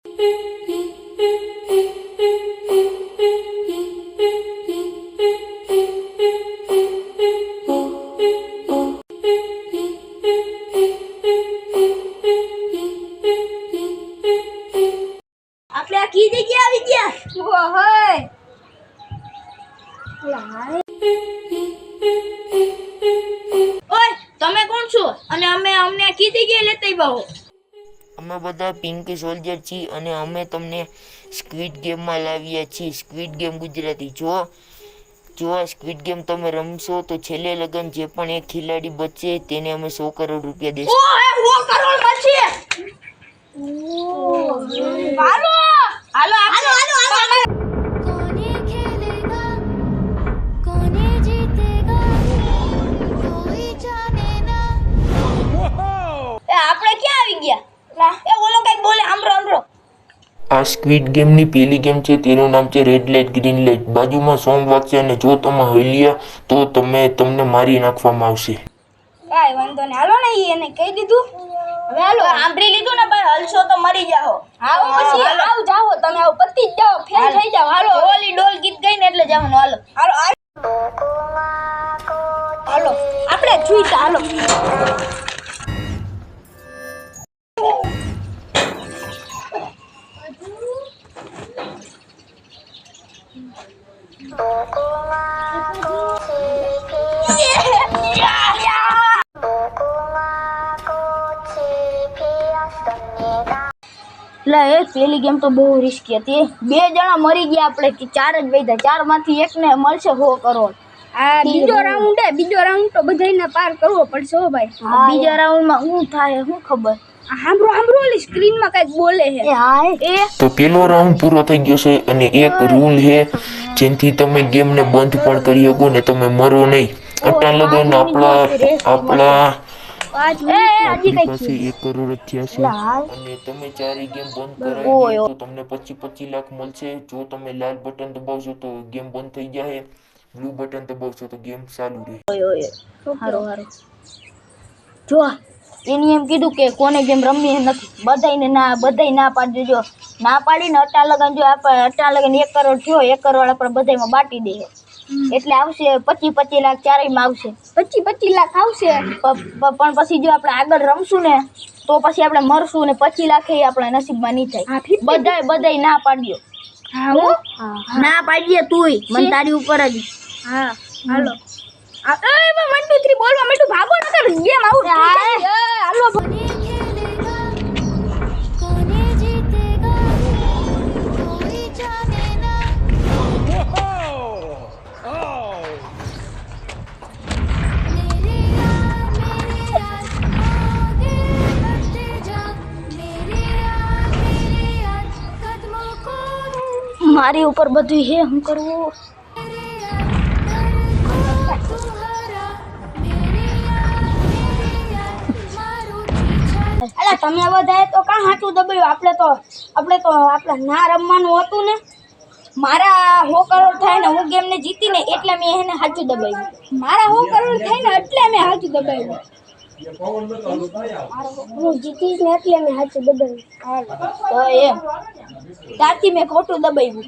આપણે આ કી જગ્યા આવી ગયા ઓય ઓય તમે કોણ છો અને અમને કી જગ્યા લેતા આવો? અમે બધા પિંક સોલ્જર છીએ અને અમે તમને સ્ક્વિડ ગેમમાં લાવ્યા છીએ. Squid game Gujarati. જો આ સ્ક્વિડ ગેમ તમે રમશો તો છેલ્લે લગન જે પણ એક ખેલાડી બચે તેને અમે 100 કરોડ રૂપિયા દેશું. ઓય 100 કરોડ બચે. હાલો હાલો હાલો હાલો કોને ખેલેગા કોને જીતેગા કોઈ જાને ના. એ આપણે ક્યાં આવી ગયા? એ ઓલો કઈ બોલે આમરો આ સ્ક્વિડ ગેમની પહેલી ગેમ છે, તેનું નામ છે રેડ લાઇટ ગ્રીન લાઇટ. બાજુમાં સોંગ વાગશે અને જો તમે હલ્યા તો તમને મારી નાખવામાં આવશે. કાઈ વાંધો નહીં, હાલો ને એને કહી દીધું. હવે હાલો આંભરી લીધું ને ભાઈ, હલશો તો મરી જાઓ. આવો પછી આવ જાઓ તમે, આવ પતી જ જાઓ, ફેલ થઈ જાઓ. હાલો ઓલી ડોલ ગીત ગઈ ને એટલે જવાનું. હાલો હાલો હાલો આપણે છુઈતા હાલો. એ પેલી ગેમ તો બહુ રિસ્કી હતી. 2 જણા મરી ગયા, આપણે 4 જ વૈધા. 4 માંથી એકને મળશે 100 કરોડ. આ બીજો રાઉન્ડ તો બધાને પાર કરવો પડશે હો ભાઈ. બીજા રાઉન્ડમાં શું થાય શું ખબર? સાંભળો ઓલી સ્ક્રીનમાં કઈક બોલે છે. તો પેલો રાઉન્ડ પૂરો થઈ ગયો છે અને એક રૂલ છે જેથી તમે ગેમને બંધ પણ કરી શકો ને તમે મરો નહીં. આટલા લગન આપણા પાસે 1 કરોડ થયા છે અને તમે 4 ગેમ બંધ કરાવી તો તમને 25 લાખ મળશે. જો તમે લાલ બટન દબાવશો તો ગેમ બંધ થઈ જાય, બ્લુ બટન દબાવશો તો ગેમ ચાલુ રહે. હારું જો એની એમ કીધું કે કોને ગેમ રમવી નથી, બધાય ના પાડી દેજો. ના પાડીને અટા લગન જો આપણે અટા લગન 1 કરોડ થયો, 1 કરોડ આપણે બધાયમાં બાટી દઈએ એટલે આવશે 25 લાખ ચારેયમાં આવશે. 25 લાખ આવશે પણ પછી જો આપણે આગળ રમશું ને તો પછી આપણે મરશું ને 25 લાખ એ આપણા નસીબમાં નહીં થાય. બધાય ના પાડ્યો. ના પાડીએ તુંય મને તારી ઉપર જ. હા હાલો 1 2 3 બોલવા માંડું, ભાગો નકર ગેમ આઉટ. હાલો કોને ખેલેગા કોને જીતેગા કોઈ જાને ના. मेरे यार आगे बढ़ते जा, मेरे यार कदमों को મારી ઉપર બધું હે, હું કરવું? અલા તમે બધાએ તો કાં હાચું દબાયું? આપણે તો ના રમવાનું હતું ને. મારા 100 કરોડ થાય ને હું ગેમને જીતીને એટલે મેં એને હાચું દબાવ્યું. મારા 100 કરોડ થાય ને એટલે મેં હાચું દબાવ્યું. હું જીતીશ ને એટલે મેં હાચું દબાવ્યું. તો એમ તારથી મેં ખોટું દબાવ્યું.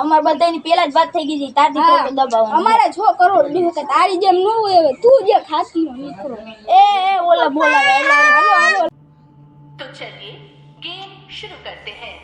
અમારા બધાની પેલા જ વાત થઈ ગઈ છે, તારથી ખોટું દબાવવાનું. અમારા 6 કરોડ દીધું કે તારી જેમ ન હોય. તું જે ખાતી મિત્રો એ ઓલા બોલાવે. तो चलिए गेम शुरू करते हैं।